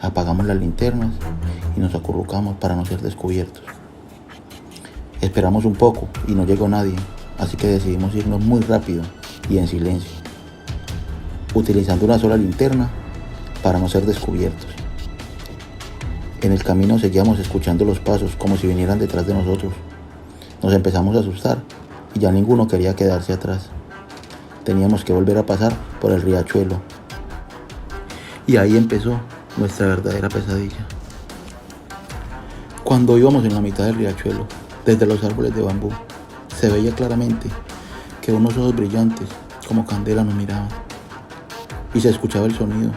Apagamos las linternas y nos acurrucamos para no ser descubiertos. Esperamos un poco y no llegó nadie, así que decidimos irnos muy rápido y en silencio, utilizando una sola linterna para no ser descubiertos. En el camino seguíamos escuchando los pasos como si vinieran detrás de nosotros. Nos empezamos a asustar y ya ninguno quería quedarse atrás. Teníamos que volver a pasar por el riachuelo. Y ahí empezó nuestra verdadera pesadilla. Cuando íbamos en la mitad del riachuelo, desde los árboles de bambú, se veía claramente que unos ojos brillantes como candela nos miraban. Y se escuchaba el sonido,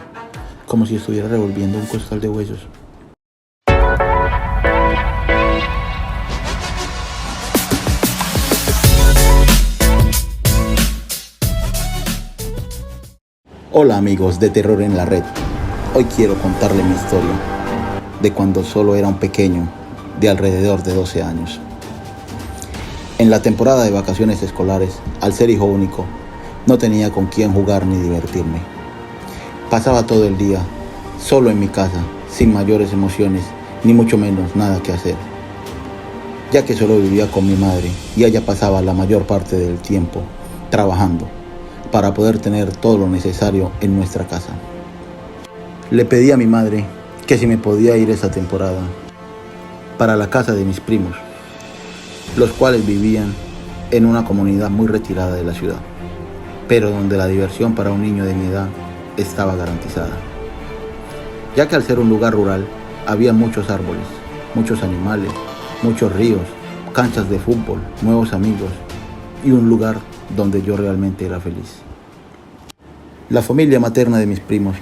como si estuviera revolviendo un costal de huesos. Hola amigos de Terror en la Red. Hoy quiero contarles mi historia de cuando solo era un pequeño de alrededor de 12 años. En la temporada de vacaciones escolares, al ser hijo único, no tenía con quién jugar ni divertirme. Pasaba todo el día solo en mi casa, sin mayores emociones, ni mucho menos nada que hacer, ya que solo vivía con mi madre y ella pasaba la mayor parte del tiempo trabajando para poder tener todo lo necesario en nuestra casa. Le pedí a mi madre que si me podía ir esa temporada para la casa de mis primos, los cuales vivían en una comunidad muy retirada de la ciudad, pero donde la diversión para un niño de mi edad estaba garantizada, ya que al ser un lugar rural había muchos árboles, muchos animales, muchos ríos, canchas de fútbol, nuevos amigos y un lugar donde yo realmente era feliz. La familia materna de mis primos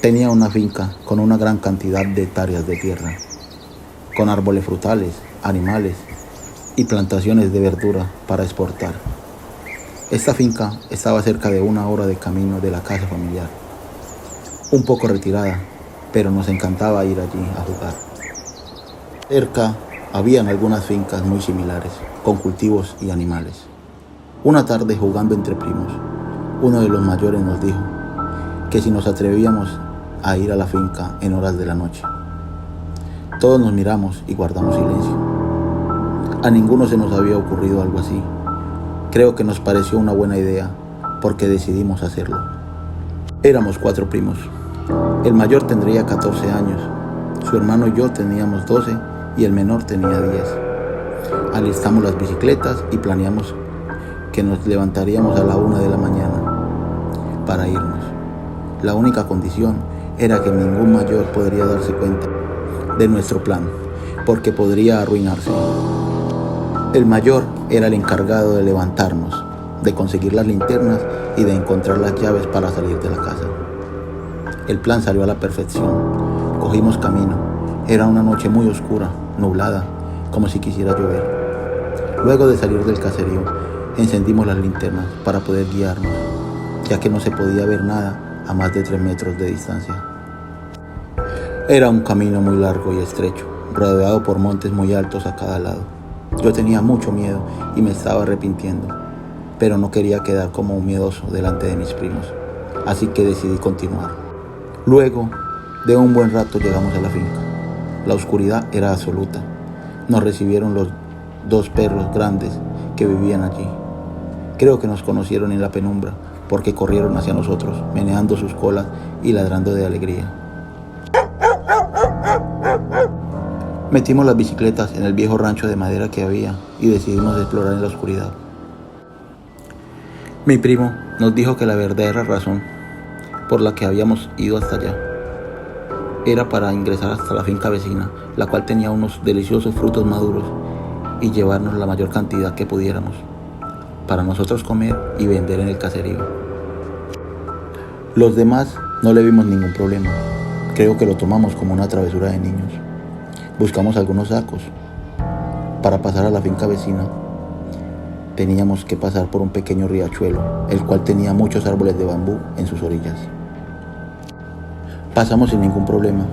tenía una finca con una gran cantidad de hectáreas de tierra, con árboles frutales, animales y plantaciones de verdura para exportar. Esta finca estaba cerca de 1 hora de camino de la casa familiar, un poco retirada, pero nos encantaba ir allí a jugar. Cerca habían algunas fincas muy similares, con cultivos y animales. Una tarde, jugando entre primos, uno de los mayores nos dijo que si nos atrevíamos a ir a la finca en horas de la noche. Todos nos miramos y guardamos silencio. A ninguno se nos había ocurrido algo así. Creo que nos pareció una buena idea porque decidimos hacerlo. Éramos 4 primos. El mayor tendría 14 años, su hermano y yo teníamos 12 y el menor tenía 10. Alistamos las bicicletas y planeamos que nos levantaríamos a la 1 de la mañana para irnos. La única condición era que ningún mayor podría darse cuenta de nuestro plan, porque podría arruinarse. El mayor era el encargado de levantarnos, de conseguir las linternas y de encontrar las llaves para salir de la casa. El plan salió a la perfección. Cogimos camino. Era una noche muy oscura, nublada, como si quisiera llover. Luego de salir del caserío, encendimos las linternas para poder guiarnos, ya que no se podía ver nada a más de 3 metros de distancia. Era un camino muy largo y estrecho, rodeado por montes muy altos a cada lado. Yo tenía mucho miedo y me estaba arrepintiendo, pero no quería quedar como un miedoso delante de mis primos, así que decidí continuar. Luego de un buen rato llegamos a la finca. La oscuridad era absoluta. Nos recibieron los 2 perros grandes que vivían allí. Creo que nos conocieron en la penumbra porque corrieron hacia nosotros, meneando sus colas y ladrando de alegría. Metimos las bicicletas en el viejo rancho de madera que había y decidimos explorar en la oscuridad. Mi primo nos dijo que la verdadera razón por la que habíamos ido hasta allá era para ingresar hasta la finca vecina, la cual tenía unos deliciosos frutos maduros, y llevarnos la mayor cantidad que pudiéramos para nosotros comer y vender en el caserío. Los demás no le vimos ningún problema. Creo que lo tomamos como una travesura de niños. Buscamos algunos sacos. Para pasar a la finca vecina teníamos que pasar por un pequeño riachuelo, el cual tenía muchos árboles de bambú en sus orillas. Pasamos sin ningún problema.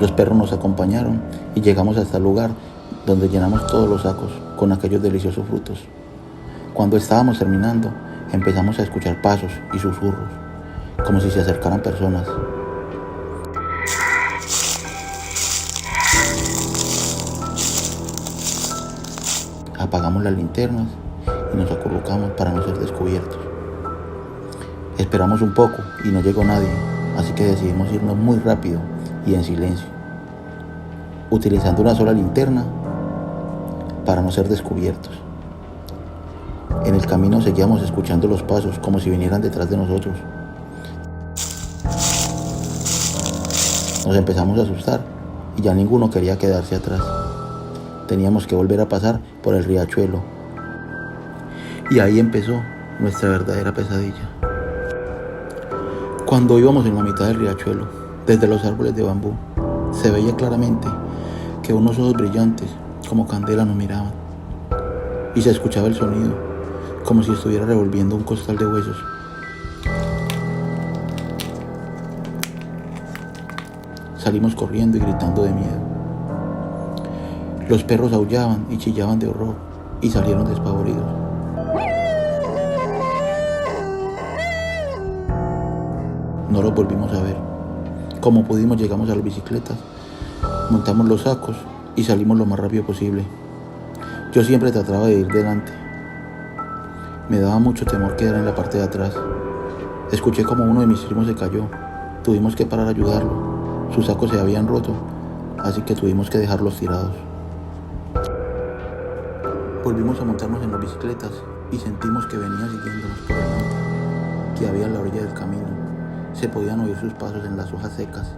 Los perros nos acompañaron y llegamos hasta el lugar donde llenamos todos los sacos con aquellos deliciosos frutos. Cuando estábamos terminando, empezamos a escuchar pasos y susurros, como si se acercaran personas. Apagamos las linternas y nos acurrucamos para no ser descubiertos. Esperamos un poco y no llegó nadie, así que decidimos irnos muy rápido y en silencio, utilizando una sola linterna para no ser descubiertos. En el camino seguíamos escuchando los pasos como si vinieran detrás de nosotros. Nos empezamos a asustar y ya ninguno quería quedarse atrás. Teníamos que volver a pasar por el riachuelo. Y ahí empezó nuestra verdadera pesadilla. Cuando íbamos en la mitad del riachuelo, desde los árboles de bambú, se veía claramente que unos ojos brillantes como candela nos miraban. Y se escuchaba el sonido, como si estuviera revolviendo un costal de huesos. Salimos corriendo y gritando de miedo. Los perros aullaban y chillaban de horror y salieron despavoridos. No los volvimos a ver. Como pudimos llegamos a las bicicletas, montamos los sacos y salimos lo más rápido posible. Yo siempre trataba de ir delante. Me daba mucho temor quedar en la parte de atrás. Escuché como uno de mis primos se cayó. Tuvimos que parar a ayudarlo. Sus sacos se habían roto, así que tuvimos que dejarlos tirados. Volvimos a montarnos en las bicicletas y sentimos que venía siguiéndonos por el monte que había a la orilla del camino. Se podían oír sus pasos en las hojas secas.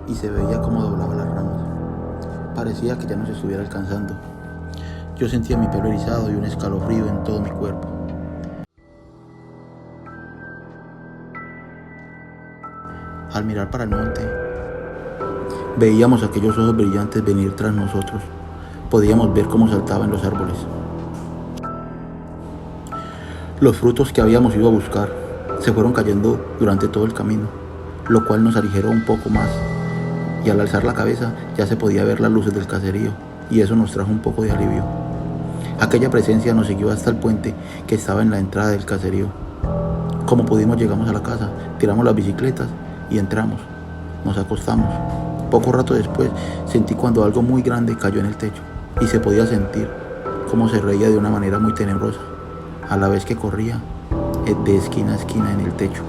Y se veía cómo doblaba las ramas. Parecía que ya nos estuviera alcanzando. Yo sentía mi pelo erizado y un escalofrío en todo mi cuerpo. Al mirar para el monte, veíamos aquellos ojos brillantes venir tras nosotros. Podíamos ver cómo saltaban los árboles. Los frutos que habíamos ido a buscar se fueron cayendo durante todo el camino, lo cual nos aligeró un poco más. Y al alzar la cabeza ya se podía ver las luces del caserío, y eso nos trajo un poco de alivio. Aquella presencia nos siguió hasta el puente que estaba en la entrada del caserío. Como pudimos llegamos a la casa, tiramos las bicicletas y entramos. Nos acostamos. Poco rato después sentí cuando algo muy grande cayó en el techo y se podía sentir cómo se reía de una manera muy tenebrosa, a la vez que corría de esquina a esquina en el techo.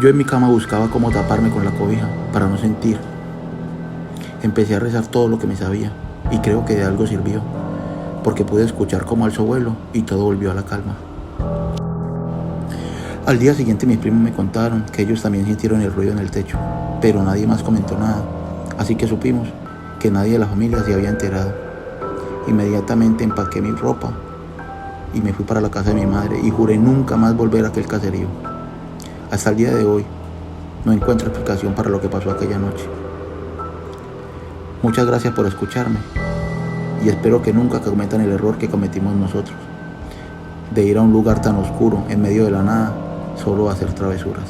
Yo en mi cama buscaba cómo taparme con la cobija para no sentir. Empecé a rezar todo lo que me sabía y creo que de algo sirvió, porque pude escuchar cómo alzó vuelo y todo volvió a la calma. Al día siguiente mis primos me contaron que ellos también sintieron el ruido en el techo, pero nadie más comentó nada, así que supimos que nadie de la familia se había enterado. Inmediatamente empaqué mi ropa y me fui para la casa de mi madre y juré nunca más volver a aquel caserío. Hasta el día de hoy no encuentro explicación para lo que pasó aquella noche. Muchas gracias por escucharme y espero que nunca cometan el error que cometimos nosotros, de ir a un lugar tan oscuro en medio de la nada solo a hacer travesuras.